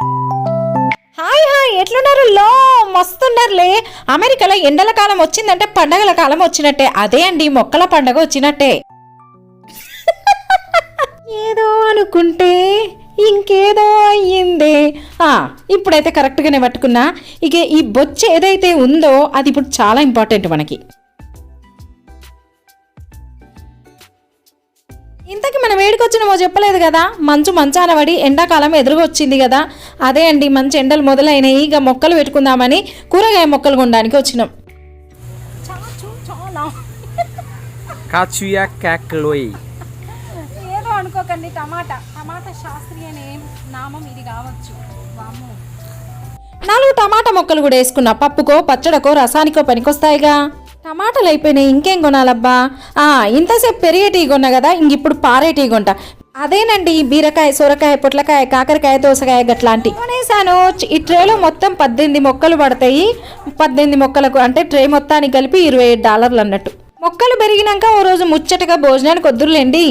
Hi hi, ఎట్లున్నారు? మస్తున్నారులే. అమెరికాలో ఎండల కాలం వచ్చిందంటే పండగల కాలం వచ్చినట్టే. అదే అండి, మొక్కల పండగ వచ్చినట్టే. ఏదో అనుకుంటే ఇంకేదో అయ్యిందే. ఇప్పుడైతే కరెక్ట్గానే పట్టుకున్నా. ఇక ఈ బొచ్చ ఏదైతే ఉందో అది ఇప్పుడు చాలా ఇంపార్టెంట్ మనకి. ఇంతకీ మనం ఏడుకొచ్చినామో చెప్పలేదు కదా. మంచాన పడి ఎండాకాలం ఎదురుగా వచ్చింది కదా. అదే అండి, మంచి ఎండలు మొదలైనవి. ఇక మొక్కలు పెట్టుకుందామని కూరగాయ మొక్కలు కొనడానికి వచ్చినాం. ఏదో అనుకోకండి, టమాటా శాస్త్రీయ నామం ఇది కావచ్చు. 4 టమాటా మొక్కలు కూడా వేసుకున్నా. పప్పుకో పచ్చడికో రసానికో పనికొస్తాయిగా. టమాటాలు అయిపోయినాయి, ఇంకేం కొనాలబ్బా. ఇంతసేపు పెరిగేటీ కొన్నా కదా, ఇంకిప్పుడు పారేటీ కొంట. అదేనండి, బీరకాయ, సొరకాయ, పొట్లకాయ, కాకరకాయ, దోసకాయ గట్లాంటి కొనేసాను. ఈ ట్రేలో మొత్తం 18 మొక్కలు పడతాయి. 18 మొక్కలకు అంటే ట్రే మొత్తానికి కలిపి $27 అన్నట్టు. మొక్కలు పెరిగినాక ఓ రోజు ముచ్చటగా భోజనానికి వద్దురులేండి.